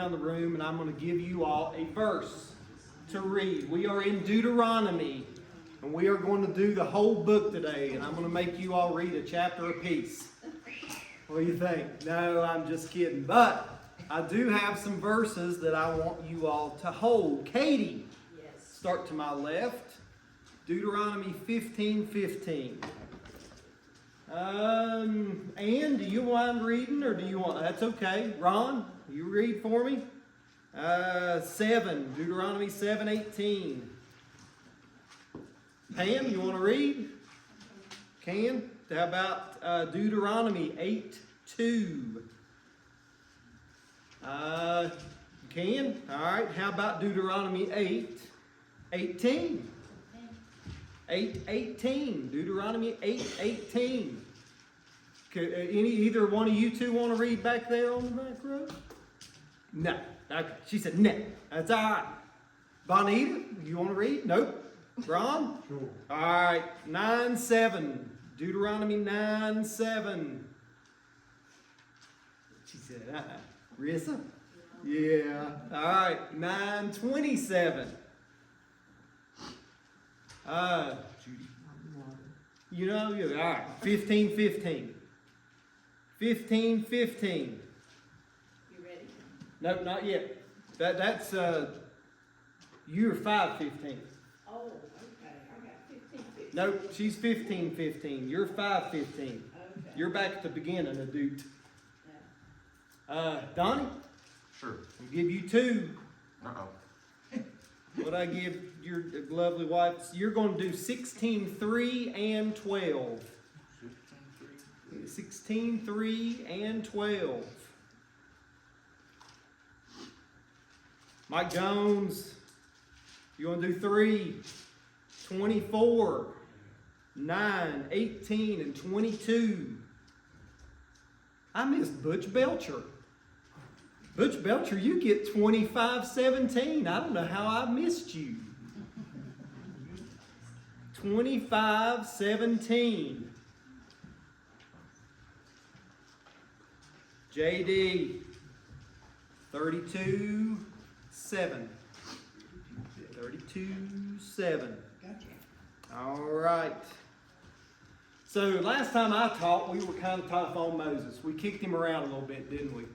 Around the room, and I'm going to give you all a verse to read. We are in Deuteronomy, and we are going to do the whole book today, and I'm going to make you all read a chapter apiece. What do you think? No, I'm just kidding. But I do have some verses that I want you all to hold. Katie, yes. Start to my left. Deuteronomy 15:15. Ann, do you mind reading, or do you want? That's okay. Ron, you read for me. 7, Deuteronomy 7:18. Pam, you want to read? Can? How about Deuteronomy 8:2? Can? All right. How about Deuteronomy 8:18? 8:18. Deuteronomy 8:18. Either one of you two want to read back there on the back row? No. Okay. She said no. That's all right. Bonita, you want to read? Nope. Ron? Sure. All right. 9:7. Deuteronomy 9:7. She said, Rissa? Yeah. All right. 9:27. Judy. You know, all right. 15:15. 15:15. You ready? Nope, not yet. That's you're 5:15. Oh, okay. I got 15:15. Nope, she's 15:15. You're 5:15. Okay. You're back at the beginning of Dude. Yeah. Donnie? Sure. I'll give you 2. Uh-oh. What I give your lovely wife, you're going to do 16:3 and 12. 16:3 and 12. Mike Jones, you want to do 3, 24, 9, 18, and 22. I missed Butch Belcher. Butch Belcher, you get 25:17. I don't know how I missed you. 25:17. JD, 32:7. 32:7. All right. So last time I taught, we were kind of tough on Moses. We kicked him around a little bit, didn't we?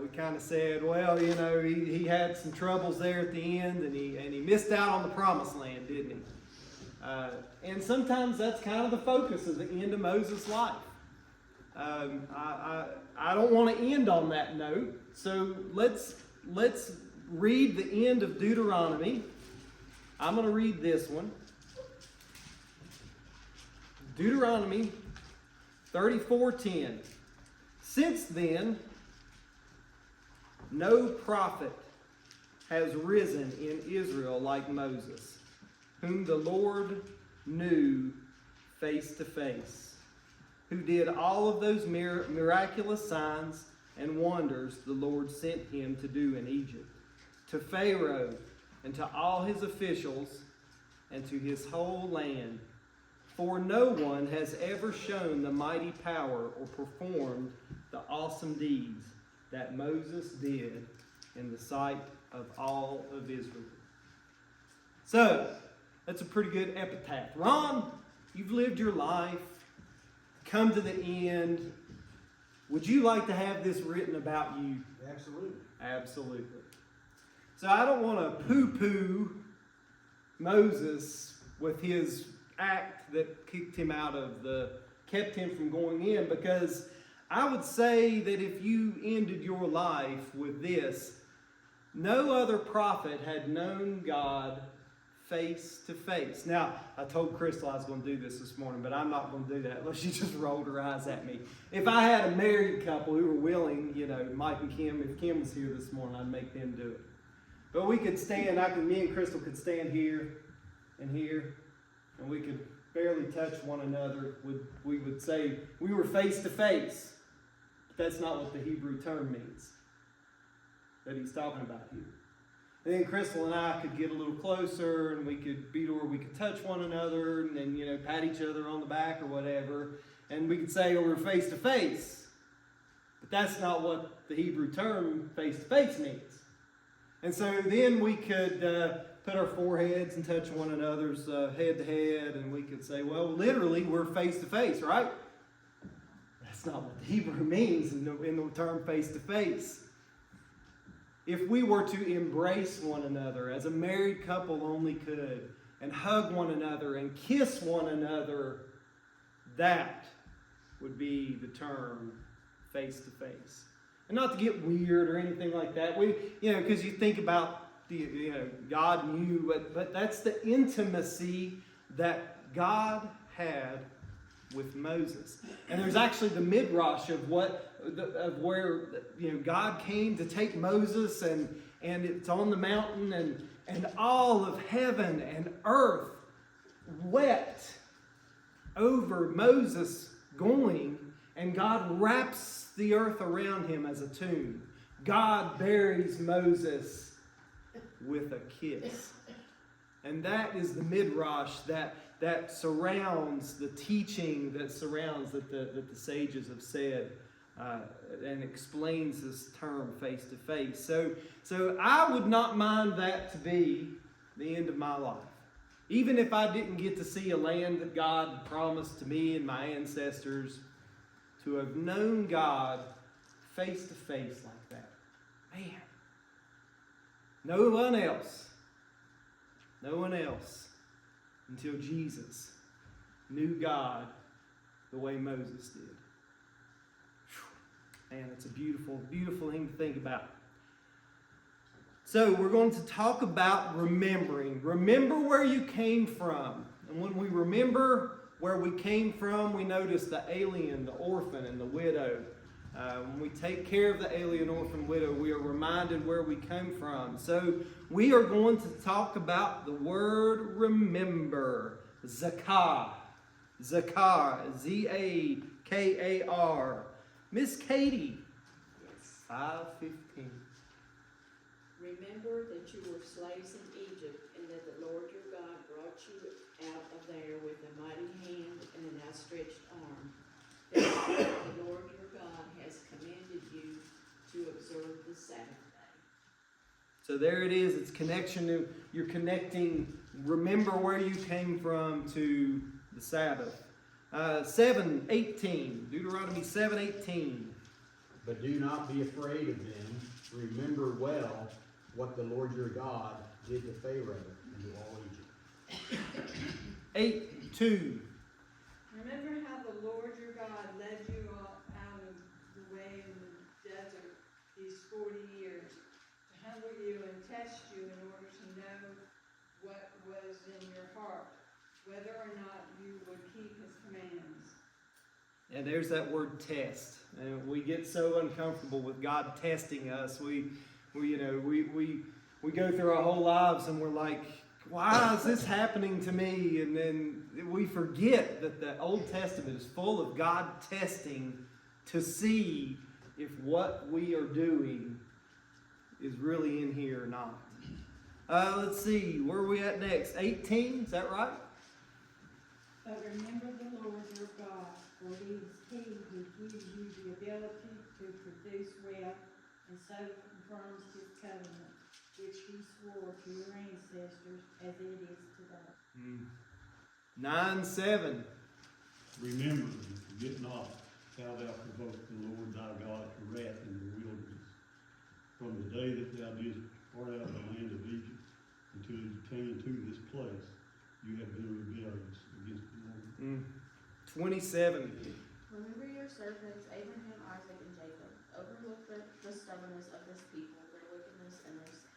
We kind of said, well, you know, he had some troubles there at the end, and he missed out on the promised land, didn't he? And sometimes that's kind of the focus of the end of Moses' life. I don't want to end on that note, so let's read the end of Deuteronomy. I'm going to read this one. Deuteronomy 34:10. Since then, no prophet has risen in Israel like Moses, whom the Lord knew face to face, who did all of those miraculous signs and wonders the Lord sent him to do in Egypt, to Pharaoh and to all his officials and to his whole land. For no one has ever shown the mighty power or performed the awesome deeds that Moses did in the sight of all of Israel. So, that's a pretty good epitaph. Ron, you've lived your life, come to the end. Would you like to have this written about you? Absolutely. Absolutely. So I don't want to poo-poo Moses with his act that kept him from going in, because I would say that if you ended your life with this, no other prophet had known God face to face. Now, I told Crystal I was going to do this morning, but I'm not going to do that unless she just rolled her eyes at me. If I had a married couple who were willing, you know, Mike and Kim, if Kim was here this morning, I'd make them do it. But we could stand, me and Crystal could stand here, and we could barely touch one another. We would say we were face to face. But that's not what the Hebrew term means that he's talking about here. And then Crystal and I could get a little closer, and we could touch one another, and then, you know, pat each other on the back or whatever, and we could say, oh, we're face to face. But that's not what the Hebrew term face-to-face means. And so then we could put our foreheads and touch one another's head to head, and we could say, well, literally, we're face-to-face, right? That's not what the Hebrew means in the term face-to-face. If we were to embrace one another as a married couple only could, and hug one another and kiss one another, that would be the term face-to-face. And not to get weird or anything like that. Because you think about God and you, but that's the intimacy that God had with Moses. And there's actually the midrash of where God came to take Moses, and it's on the mountain, and all of heaven and earth wept over Moses going, and God wraps the earth around him as a tomb. God buries Moses with a kiss. And that is the midrash that surrounds the teaching that the sages have said and explains this term face to face. So I would not mind that to be the end of my life. Even if I didn't get to see a land that God promised to me and my ancestors, to have known God face to face like that. Man. No one else until Jesus knew God the way Moses did. Man, it's a beautiful, beautiful thing to think about. So we're going to talk about remembering. Remember where you came from. And when we remember where we came from, we notice the alien, the orphan, and the widow. When we take care of the alien, orphan, widow, we are reminded where we came from. So we are going to talk about the word remember. Zakar. Zakar. Z-A-K-A-R. Miss Katie. Yes. 5:15. Remember that you were slaves in Egypt, and that the Lord your God brought you out of there with a mighty hand and an outstretched arm. Therefore, the Lord your God has commanded you to observe the Sabbath day. So there it is. It's connection to, you're connecting, remember where you came from to the Sabbath. 7:18. Deuteronomy 7:18. But do not be afraid of them. Remember well what the Lord your God did to Pharaoh and to all Egypt. 8:2. Remember how the Lord your God led you out of the way in the desert these 40 years to humble you and test you in order to know what was in your heart, whether or not you would keep his commands. And there's that word test. And we get so uncomfortable with God testing us. We go through our whole lives and we're like, why is this happening to me? And then we forget that the Old Testament is full of God testing to see if what we are doing is really in here or not. Let's see, where are we at next? 18, is that right? But remember the Lord your God, for it is he who gives you the ability to produce wealth, and so confirms his covenant, which he swore to your ancestors as it is today. 9:7. Remember and forget not how thou provoked the Lord thy God to wrath in the wilderness, from the day that thou didst part out of the land of Egypt until you came to this place. You have been rebellious against the Lord. 27. Remember your servants, Abraham, Isaac, and Jacob. Overlook the stubbornness of this people, their wickedness and their sin.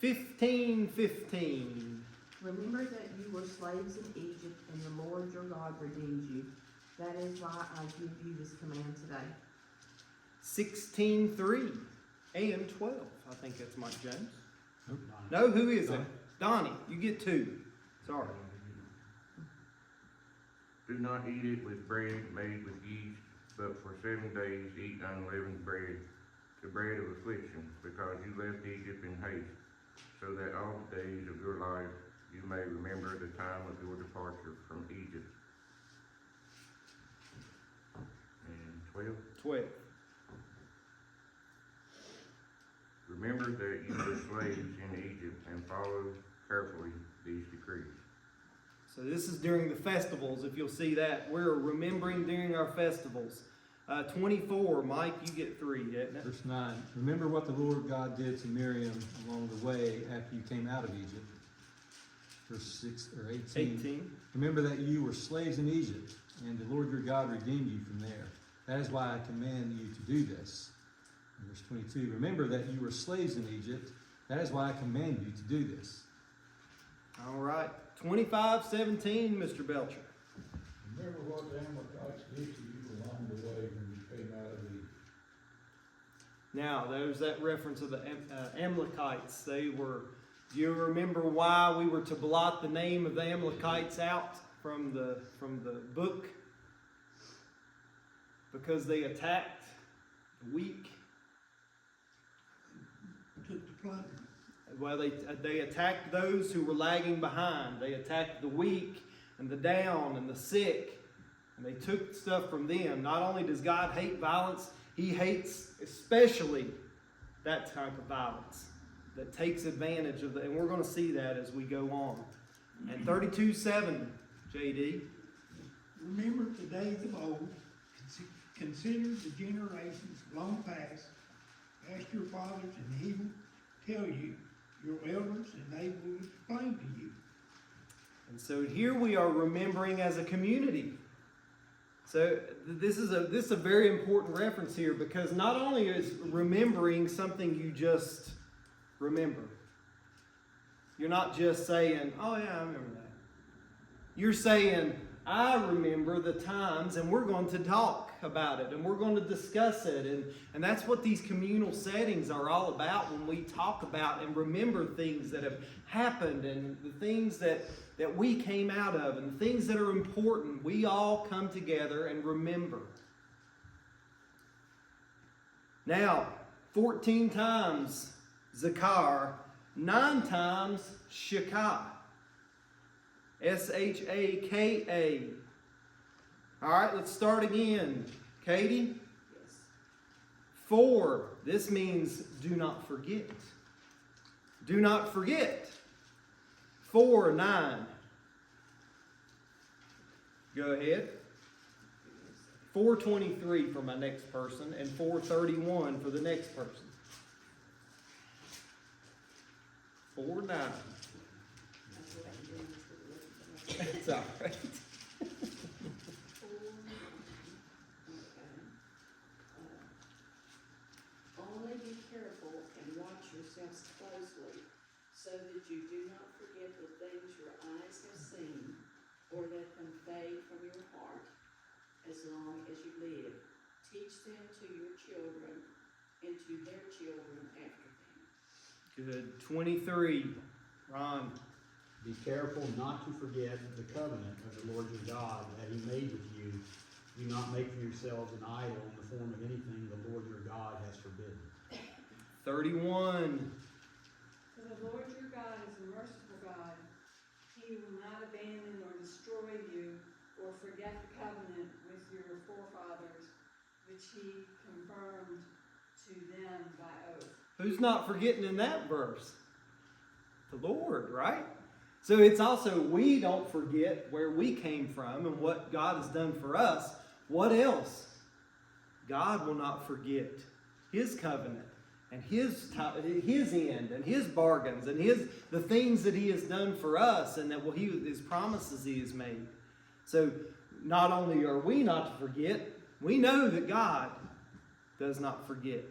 15:15. Remember that you were slaves in Egypt, and the Lord your God redeemed you. That is why I give you this command today. 16:3 and 12. I think that's Mike Jones. Nope. No, who is it? Donnie, you get 2. Sorry. Do not eat it with bread made with yeast, but for 7 days eat unleavened bread, the bread of affliction, because you left Egypt in haste, so that all the days of your life you may remember the time of your departure from Egypt. And 12. 12. Remember that you were slaves in Egypt, and follow carefully these decrees. So this is during the festivals, if you'll see that. We're remembering during our festivals. 24, Mike, you get 3, isn't it? Verse 9, remember what the Lord God did to Miriam along the way after you came out of Egypt. Verse 6 or 18. 18. Remember that you were slaves in Egypt, and the Lord your God redeemed you from there. That is why I command you to do this. And verse 22, remember that you were slaves in Egypt. That is why I command you to do this. All right. 25:17, Mr. Belcher. Remember what the Amalekites did to you along the way when you came out of Egypt. Now, there's that reference of the Amalekites. They were, do you remember why we were to blot the name of the Amalekites out from the book? Because they attacked the weak. Took the plunder. Well, they attacked those who were lagging behind. They attacked the weak and the down and the sick. And they took stuff from them. Not only does God hate violence, He hates especially that type of violence that takes advantage of and we're going to see that as we go on. And 32:7, JD. Remember the days of old. Consider the generations long past. Ask your fathers, and He will tell you. Your elders, and they will explain to you. And so here we are remembering as a community. So this is a very important reference here, because not only is remembering something you just remember. You're not just saying, oh yeah, I remember that. You're saying, I remember the times, and we're going to talk about it, and we're going to discuss it. And that's what these communal settings are all about, when we talk about and remember things that have happened, and the things that we came out of, and the things that are important. We all come together and remember. Now, 14 times Zakar, 9 times Shakah. S-H-A-K-A. All right, let's start again. Katie? Yes. 4. This means do not forget. Do not forget. 4:9. Go ahead. 4:23 for my next person, and 4:31 for the next person. 4:9. It's all right. Only be careful and watch yourselves closely, so that you do not forget the things your eyes have seen, or let them fade from your heart as long as you live. Teach them to your children and to their children after them. Good. 23. Ron. Be careful not to forget the covenant of the Lord your God that He made with you. Do not make for yourselves an idol in the form of anything the Lord your God has forbidden. 31. For the Lord your God is a merciful God. He will not abandon or destroy you or forget the covenant with your forefathers, which He confirmed to them by oath. Who's not forgetting in that verse? The Lord, right? So it's also, we don't forget where we came from and what God has done for us. What else? God will not forget His covenant and His end and His bargains and the things that He has done for us, and that His promises He has made. So not only are we not to forget, we know that God does not forget.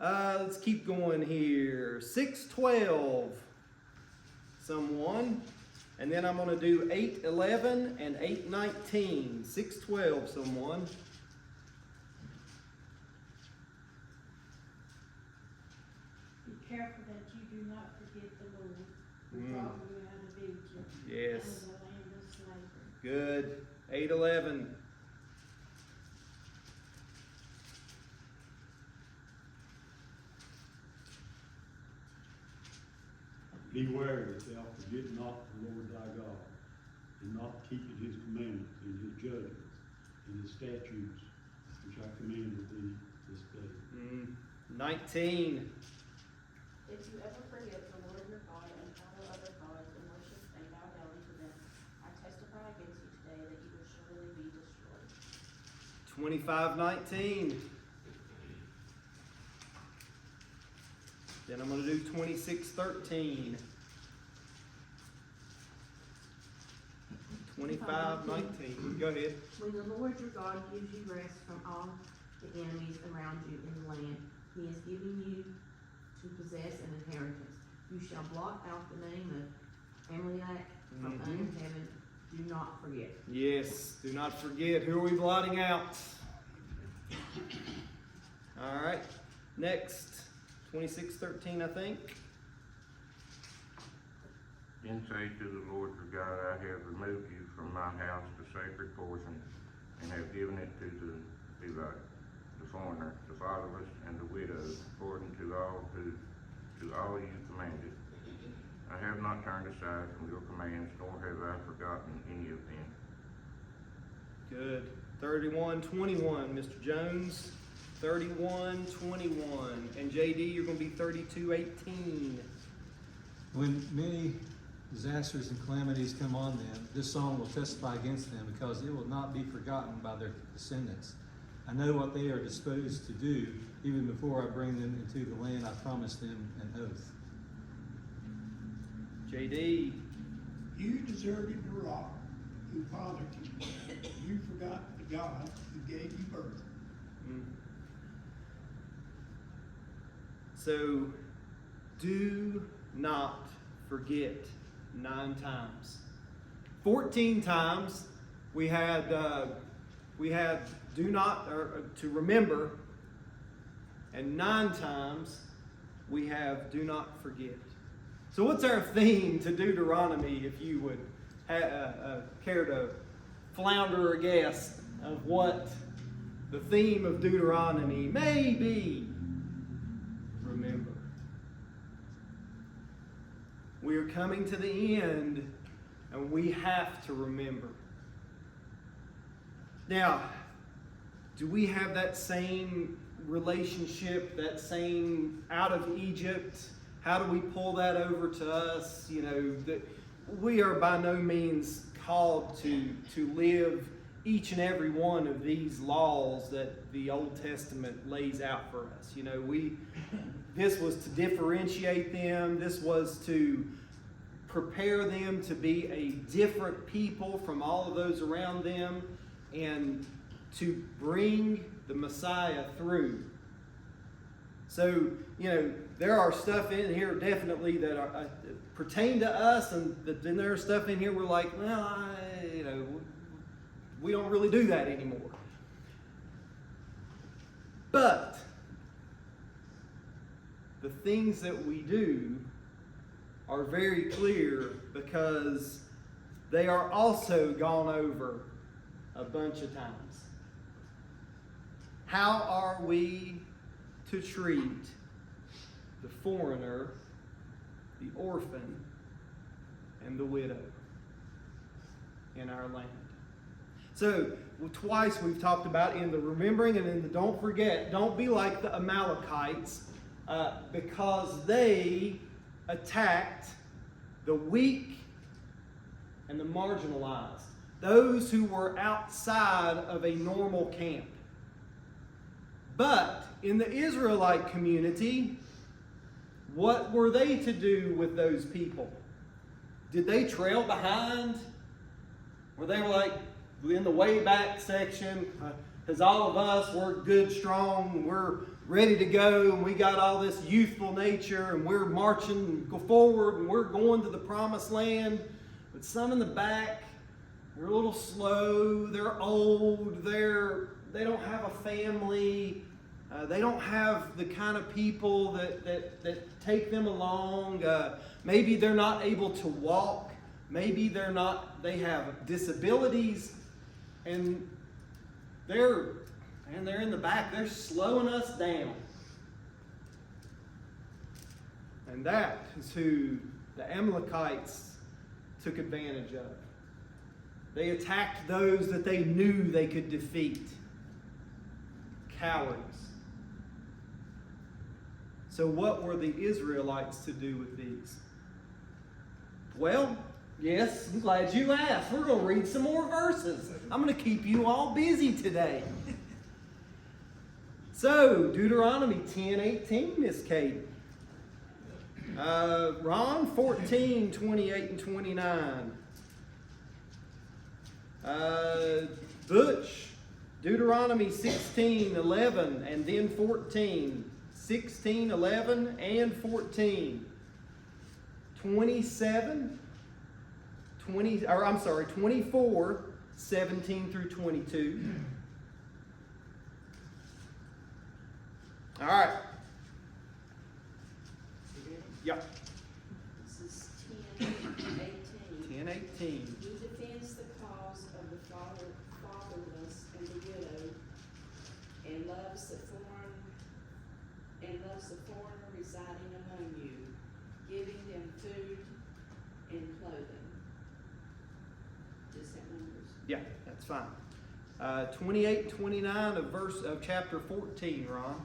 Let's keep going here. 6:12. Someone. And then I'm going to do 8:11 and 8:19. 6:12, someone. Be careful that you do not forget the Lord, who brought you out of Egypt, Yes. out of the land of slavery. Good. 8:11. Beware that thou forget not the Lord thy God, and not keeping His commandments and His judgments and His statutes which I commanded thee this day. 19. If you ever forget the Lord your God and follow other gods and worship and bow down to them, I testify against you today that you will surely be destroyed. 25:19. Then I'm going to do 26:13. 25:19. Go ahead. When the Lord your God gives you rest from all the enemies around you in the land he is giving you to possess an inheritance, you shall blot out the name of Amalek from under heaven. Do not forget. Yes, do not forget. Who are we blotting out? All right. Next, 26:13, I think. Then say to the Lord your God, I have removed you from my house the sacred portion, and have given it to the Levite, the foreigner, the fatherless, and the widow, according to all you commanded. I have not turned aside from your commands, nor have I forgotten any of them. Good. 31:21, Mr. Jones. 31:21. And JD, you're going to be 32:18. When many disasters and calamities come on them, this song will testify against them, because it will not be forgotten by their descendants. I know what they are disposed to do, even before I bring them into the land I promised them an oath. JD. You deserted the rock who fathered you. You forgot the God who gave you birth. So, do not forget 9 times. 14 times we had do not, or to remember, and 9 times we have do not forget. So what's our theme to Deuteronomy, if you would care to flounder a guess of what the theme of Deuteronomy may be? Remember. We are coming to the end, and we have to remember. Now, do we have that same relationship, that same out of Egypt? How do we pull that over to us? You know, that we are by no means called to live each and every one of these laws that the Old Testament lays out for us. You know, this was to differentiate them. This was to prepare them to be a different people from all of those around them, and to bring the Messiah through. So, you know, there are stuff in here definitely that are, pertain to us, and then there's stuff in here we're like, well, we don't really do that anymore. But the things that we do are very clear, because they are also gone over a bunch of times. How are we to treat the foreigner, the orphan, and the widow in our land? So, twice we've talked about in the remembering and in the don't forget, don't be like the Amalekites, because they attacked the weak and the marginalized, those who were outside of a normal camp. But in the Israelite community, what were they to do with those people? Did they trail behind? Were they like in the way back section? Because all of us, we're good, strong, we're ready to go, and we got all this youthful nature, and we're marching forward, and we're going to the promised land. But some in the back, they're a little slow, they're old, they don't have a family, they don't have the kind of people that take them along. Maybe they're not able to walk, maybe they have disabilities, and they're in the back, they're slowing us down. And that is who the Amalekites took advantage of. They attacked those that they knew they could defeat. cowards. So what were the Israelites to do with these? Well, yes, I'm glad you asked. We're going to read some more verses. I'm going to keep you all busy today. So, Deuteronomy 10:18, Miss Kate. Ron, 14:28 and 29. Butch, Deuteronomy 16:11 and then 14. 16:11 and 14. 24:17 through 22. All right. Yep. This is 10:18. 10:18. He defends the cause of the fatherless and the widow, and loves the foreigner residing among you, giving them food and clothing. Just that numbers. Yeah, that's fine. 28-29 of chapter 14, Ron.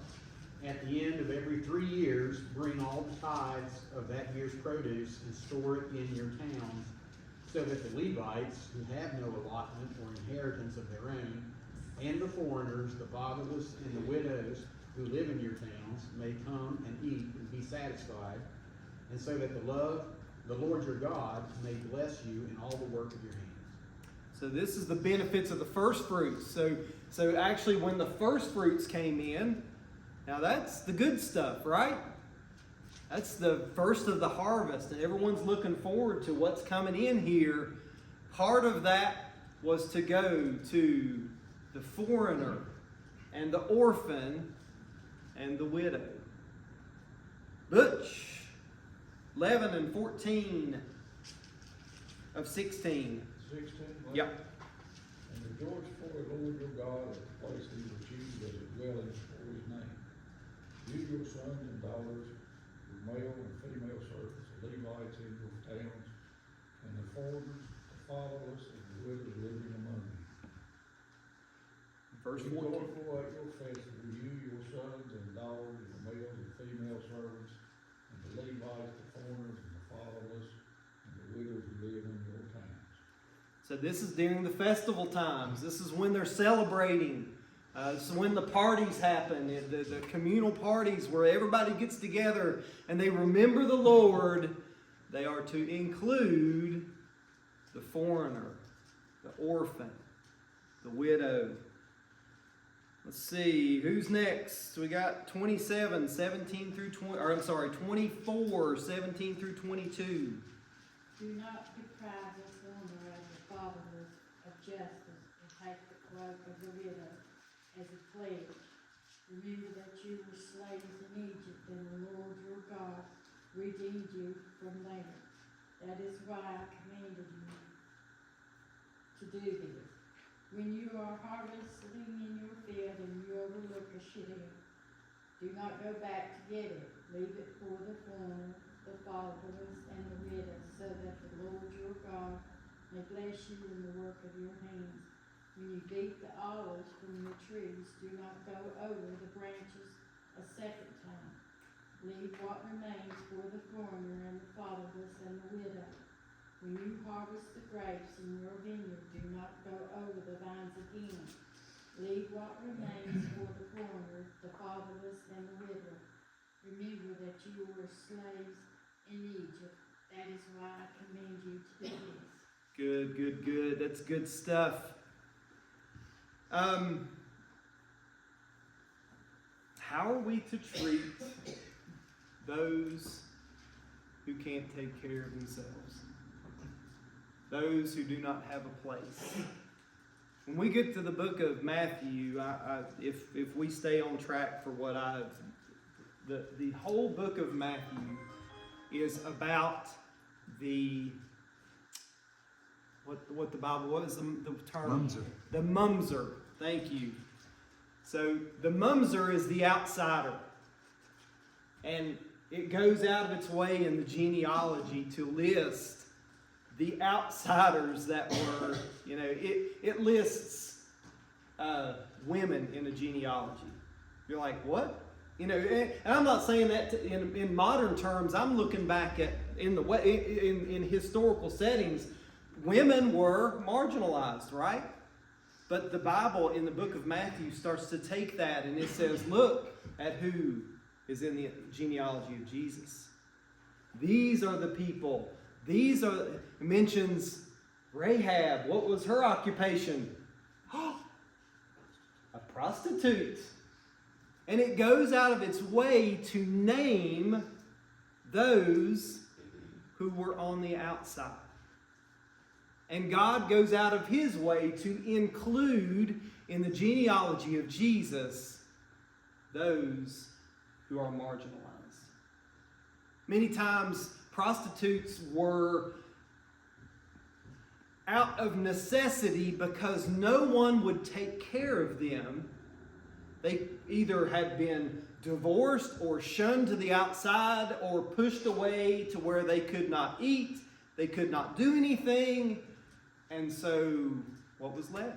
At the end of every 3 years, bring all the tithes of that year's produce and store it in your towns, so that the Levites, who have no allotment or inheritance of their own, and the foreigners, the fatherless, and the widows who live in your towns may come and eat and be satisfied, and so that the Lord your God may bless you in all the work of your hands. So this is the benefits of the first fruits. So actually when the first fruits came in, now that's the good stuff, right? That's the first of the harvest, and everyone's looking forward to what's coming in here. Part of that was to go to the foreigner and the orphan and the widow. Butch, 11 and 14 of 16. 16. Yep. And rejoice for the Lord your God at the place he will choose as a dwelling for his name. You, your sons and daughters, your male and female servants, the Levites in your towns, and the foreigners, the fatherless, and the widows living among you. Verse Be 14. joyful at your festival, you, your sons and daughters, your male and female servants, and the Levites, the foreigners, and the fatherless, and the widows who live in your towns. So this is during the festival times. This is when they're celebrating. This is when the parties happen, the communal parties where everybody gets together and they remember the Lord. They are to include the foreigner, the orphan, the widow. Let's see, who's next? We got 24, 17 through 22. Do not deprive the foreigner of the fatherless of justice, and take the cloak of the widow as a pledge. Remember that you were slaves in Egypt, and the Lord your God redeemed you from there. That is why I commanded you to do this. When you are harvesting in your field and you overlook a shittim, do not go back to get it. Leave it for the foreigner, the fatherless, and the widow, so that the Lord your God may bless you in the work of your hands. When you beat the olives from the trees, do not go over the branches a second time. Leave what remains for the foreigner and the fatherless and the widow. When you harvest the grapes in your vineyard, do not go over the vines again. Leave what remains for the foreigner, the fatherless, and the widow. Remember that you were slaves in Egypt. That is why I command you to do this. Good. That's good stuff. How are we to treat those who can't take care of themselves? Those who do not have a place. When we get to the book of Matthew, if we stay on track for what the whole book of Matthew is about what the Bible, what is the term? Mumser. The mumser. Thank you. So the mumser is the outsider. And it goes out of its way in the genealogy to list the outsiders that were, it lists women in a genealogy. You're like, what? You know, and I'm not saying that in modern terms. I'm looking back at in historical settings, women were marginalized, right? But the Bible in the book of Matthew starts to take that and it says, look at who is in the genealogy of Jesus. These are the people. These are, it mentions Rahab. What was her occupation? A prostitute. And it goes out of its way to name those who were on the outside. And God goes out of his way to include in the genealogy of Jesus those who are marginalized. Many times prostitutes were out of necessity because no one would take care of them. They either had been divorced or shunned to the outside or pushed away to where they could not eat, they could not do anything, and so what was left?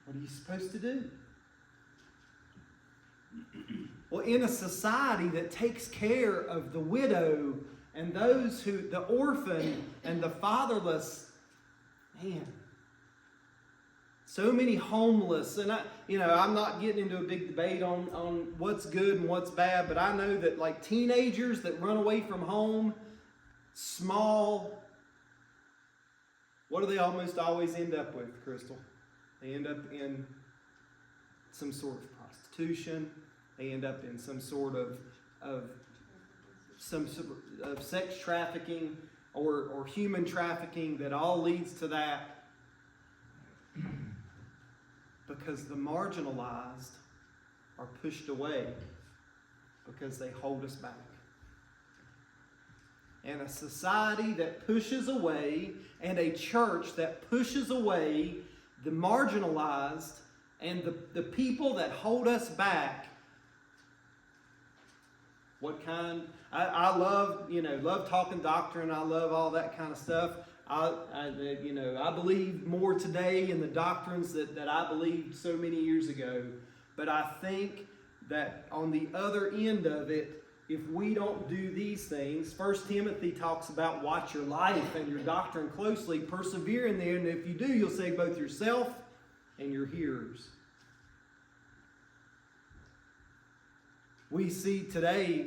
What are you supposed to do? Well, in a society that takes care of the widow and those who, the orphan and the fatherless, man, so many homeless, and I'm not getting into a big debate on what's good and what's bad, but I know that like teenagers that run away from home, small, what do they almost always end up with, Crystal? They end up in some sort of prostitution. They end up in some sort of sex trafficking or human trafficking that all leads to that. Because the marginalized are pushed away because they hold us back. And a society that pushes away and a church that pushes away the marginalized and the people that hold us back. What kind? I love, love talking doctrine. I love all that kind of stuff. I believe more today in the doctrines that I believed so many years ago. But I think that on the other end of it, if we don't do these things, 1 Timothy talks about watch your life and your doctrine closely, persevere in there, and if you do, you'll save both yourself and your hearers. We see today,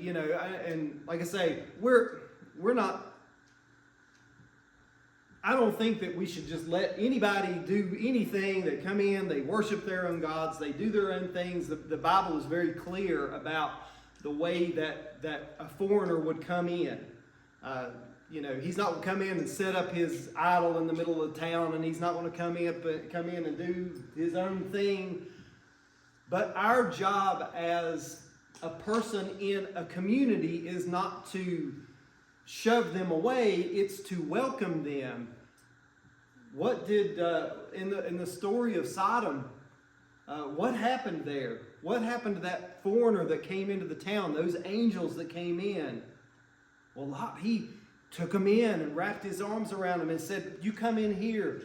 and like I say, we're not. I don't think that we should just let anybody do anything. They come in, they worship their own gods, they do their own things. The Bible is very clear about the way that a foreigner would come in. He's not going to come in and set up his idol in the middle of the town, and he's not going to come in and do his own thing. But our job as a person in a community is not to shove them away, it's to welcome them. What did in the story of Sodom, what happened there? What happened to that foreigner that came into the town, those angels that came in? Well, Lot, he took them in and wrapped his arms around them and said, you come in here.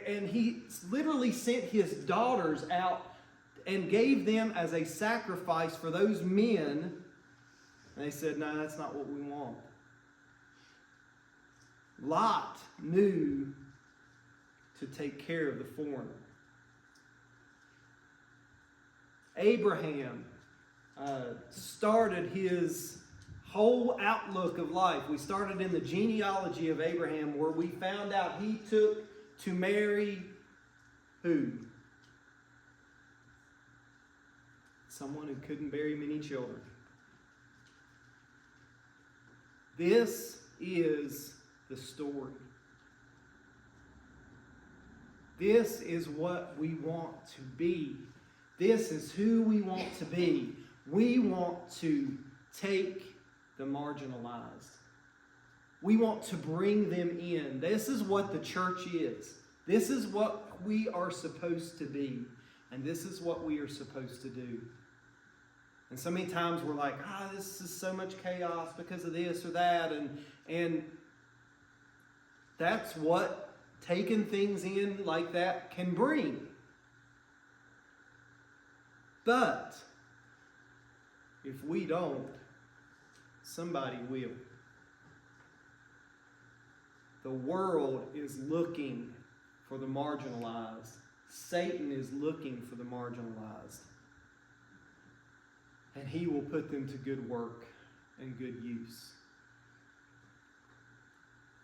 And he literally sent his daughters out and gave them as a sacrifice for those men. And they said, no, that's not what we want. Lot knew to take care of the foreigner. Abraham started his whole outlook of life. We started in the genealogy of Abraham, where we found out he took to marry who? Someone who couldn't bear many children. This is the story. This is what we want to be. This is who we want to be. We want to take the marginalized. We want to bring them in. This is what the church is. This is what we are supposed to be. And this is what we are supposed to do. And so many times we're like, this is so much chaos because of this or that. And that's what taking things in like that can bring. But if we don't, somebody will. The world is looking for the marginalized. Satan is looking for the marginalized. And he will put them to good work and good use.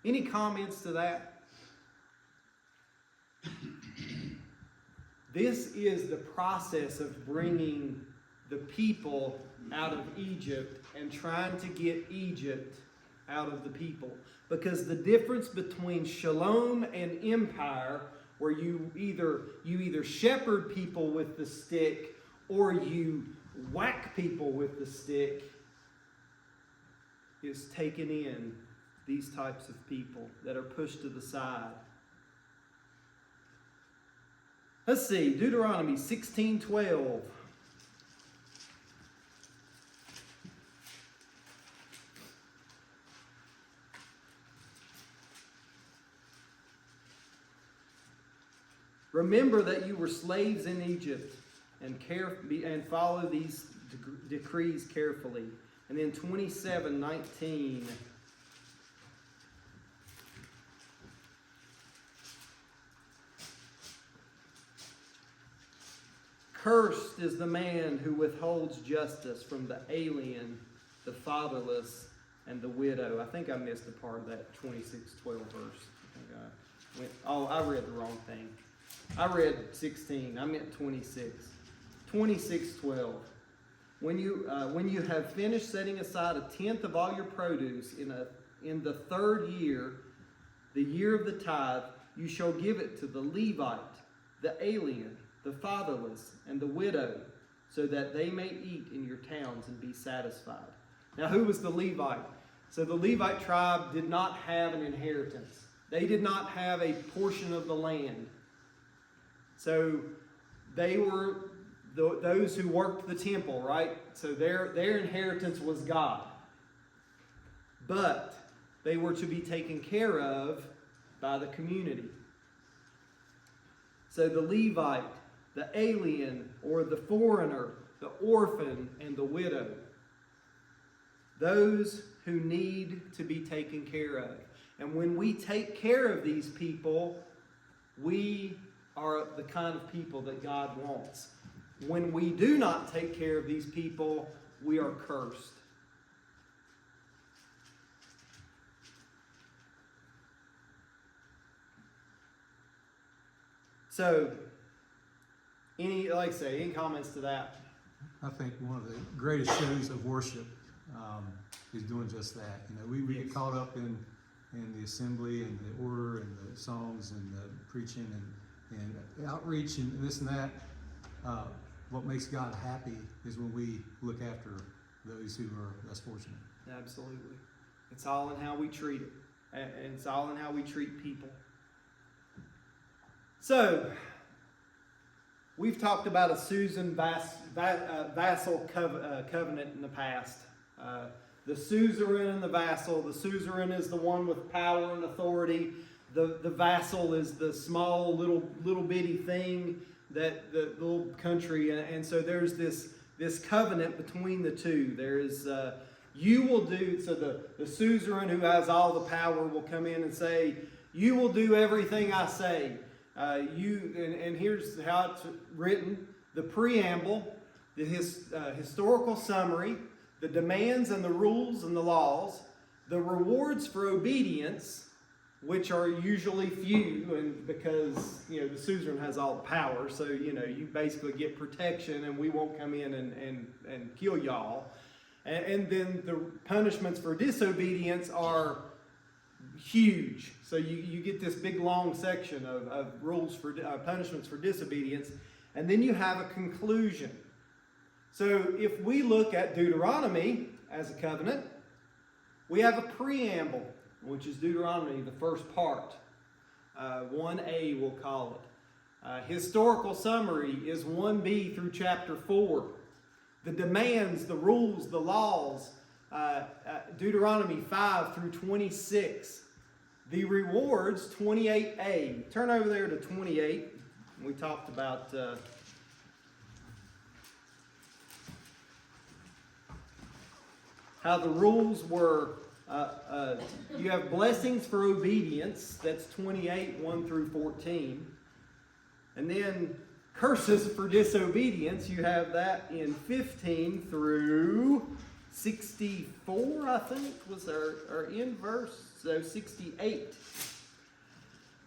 Any comments to that? This is the process of bringing the people out of Egypt and trying to get Egypt out of the people. Because the difference between shalom and empire, where you either shepherd people with the stick or you whack people with the stick, is taking in these types of people that are pushed to the side. Let's see, Deuteronomy 16:12. Remember that you were slaves in Egypt, and follow these decrees carefully. And then 27:19. Cursed is the man who withholds justice from the alien, the fatherless, and the widow. I think I missed a part of that 26:12 verse. I read the wrong thing. I read 16. I meant 26. 26:12. When you have finished setting aside a tenth of all your produce in the third year, the year of the tithe, you shall give it to the Levite, the alien, the fatherless, and the widow, so that they may eat in your towns and be satisfied. Now, who was the Levite? So the Levite tribe did not have an inheritance. They did not have a portion of the land. So they were those who worked the temple, right? So their inheritance was God. But they were to be taken care of by the community. So the Levite, the alien or the foreigner, the orphan and the widow, those who need to be taken care of. And when we take care of these people, we are the kind of people that God wants. When we do not take care of these people, we are cursed. So, any comments to that? I think one of the greatest shows of worship is doing just that. You know, we get caught up in the assembly and the order and the songs and the preaching and outreach and this and that. What makes God happy is when we look after those who are less fortunate. Absolutely. It's all in how we treat it. And it's all in how we treat people. So, we've talked about a Susan vassal covenant in the past. The suzerain and the vassal. The suzerain is the one with power and authority. The vassal is the small little bitty thing that the little country. And so there's this covenant between the two. There is you will do. So the suzerain who has all the power will come in and say, "You will do everything I say." And here's how it's written: the preamble, the historical summary, the demands and the rules and the laws, the rewards for obedience, which are usually few, and because the suzerain has all the power, so you basically get protection, and we won't come in and kill y'all. And then the punishments for disobedience are huge. So you get this big long section of rules for punishments for disobedience, and then you have a conclusion. So if we look at Deuteronomy as a covenant, we have a preamble, which is Deuteronomy, the first part. 1a we'll call it. Historical summary is 1b through chapter 4. The demands, the rules, the laws, Deuteronomy 5 through 26. The rewards, 28a. Turn over there to 28. We talked about how the rules were, you have blessings for obedience, that's 28, 1 through 14. And then curses for disobedience, you have that in 15 through 64, I think, was our end verse, so 68.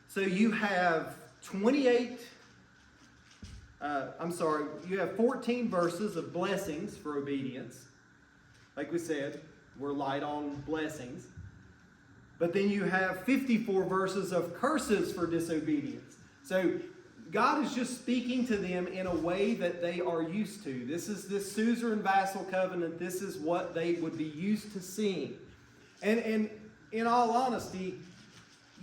So you have you have 14 verses of blessings for obedience. Like we said, we're light on blessings. But then you have 54 verses of curses for disobedience. So God is just speaking to them in a way that they are used to. This is this suzerain vassal covenant. This is what they would be used to seeing. And in all honesty,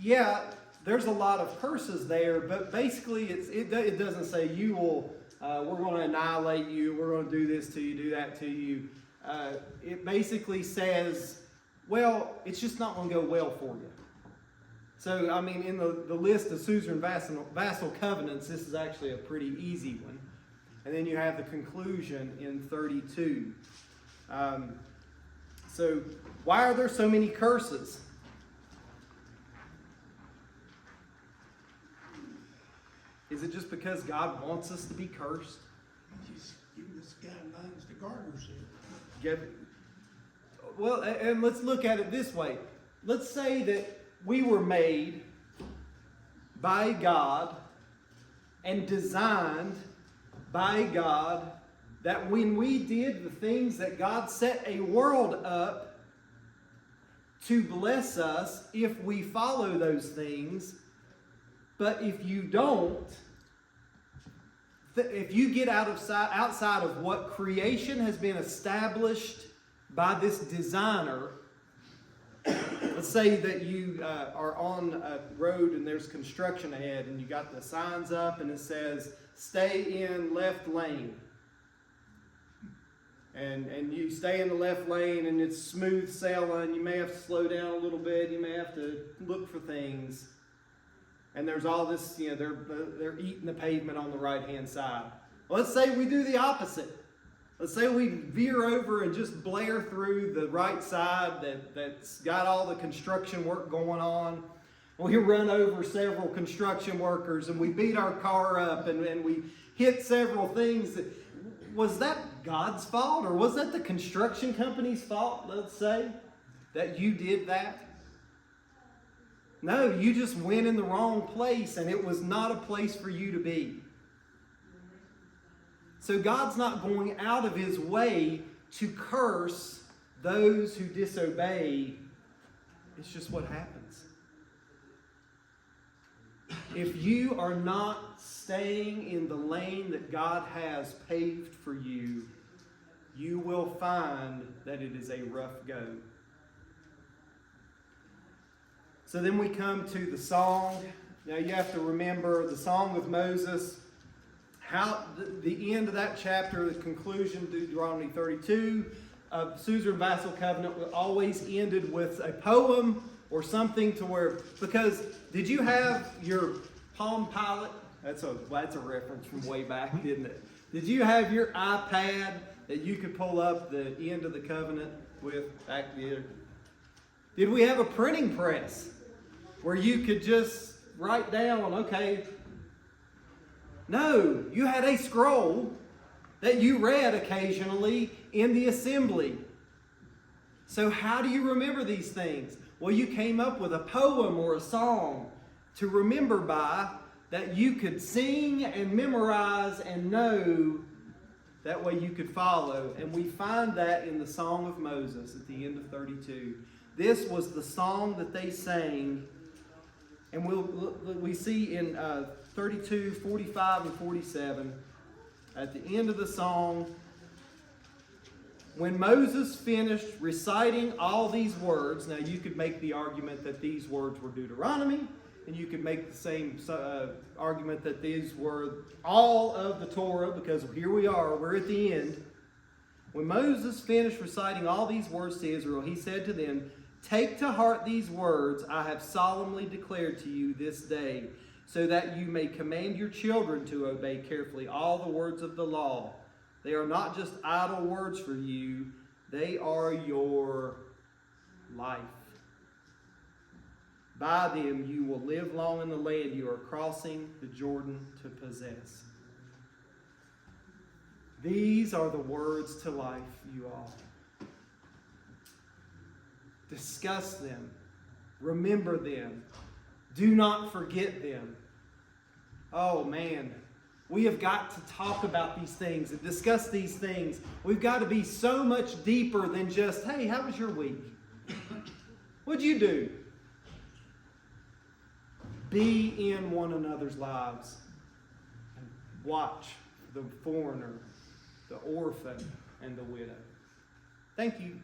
yeah, there's a lot of curses there, but basically it doesn't say you will, we're going to annihilate you, we're going to do this to you, do that to you. It basically says, well, it's just not going to go well for you. So, I mean, in the list of suzerain vassal covenants, this is actually a pretty easy one. And then you have the conclusion in 32. So, why are there so many curses? Is it just because God wants us to be cursed? Just give us guidelines the gardener said. Well, and let's look at it this way. Let's say that we were made by God and designed by God, that when we did the things that God set a world up to bless us, if we follow those things, but if you don't, if you get outside of what creation has been established by this designer, let's say that you are on a road and there's construction ahead and you got the signs up and it says, stay in left lane. And you stay in the left lane and it's smooth sailing. You may have to slow down a little bit. You may have to look for things. And there's all this, they're eating the pavement on the right-hand side. Well, let's say we do the opposite. Let's say we veer over and just blare through the right side that's got all the construction work going on. We run over several construction workers and we beat our car up and we hit several things. Was that God's fault, or was that the construction company's fault, let's say, that you did that? No, you just went in the wrong place and it was not a place for you to be. So God's not going out of his way to curse those who disobey. It's just what happens. If you are not staying in the lane that God has paved for you, you will find that it is a rough go. So then we come to the song. Now you have to remember the Song of Moses. How the end of that chapter, the conclusion, Deuteronomy 32, suzerain vassal covenant always ended with a poem or something to where, because did you have your Palm Pilot? That's a reference from way back, didn't it? Did you have your iPad that you could pull up the end of the covenant with back there? Did we have a printing press where you could just write down, okay? No, you had a scroll that you read occasionally in the assembly. So how do you remember these things? Well, you came up with a poem or a song to remember by that you could sing and memorize and know. That way you could follow. And we find that in the Song of Moses at the end of 32. This was the song that they sang. And we see in 32, 45, and 47, at the end of the song, when Moses finished reciting all these words, now you could make the argument that these words were Deuteronomy, and you could make the same argument that these were all of the Torah, because here we are, we're at the end. When Moses finished reciting all these words to Israel, he said to them, "Take to heart these words I have solemnly declared to you this day, so that you may command your children to obey carefully all the words of the law. They are not just idle words for you, They are your life. By them you will live long in the land you are crossing the Jordan to possess. These are the words to life, you all. Discuss them. Remember them. Do not forget them. Oh man, we have got to talk about these things and discuss these things. We've got to be so much deeper than just, hey, how was your week? What'd you do? Be in one another's lives and watch the foreigner, the orphan, and the widow. Thank you.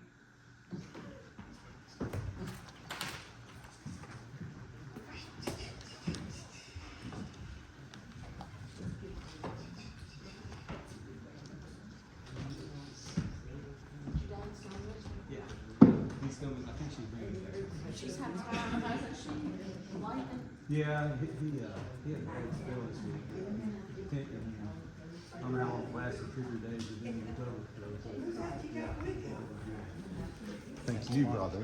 Yeah. He's coming, I think she's bringing it back. She's having time, hasn't she? Lightning? Yeah, he had a bad spell this week. I'm out on lasted 2 days and then Thank you, brother.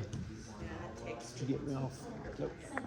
Did you get me off? Nope.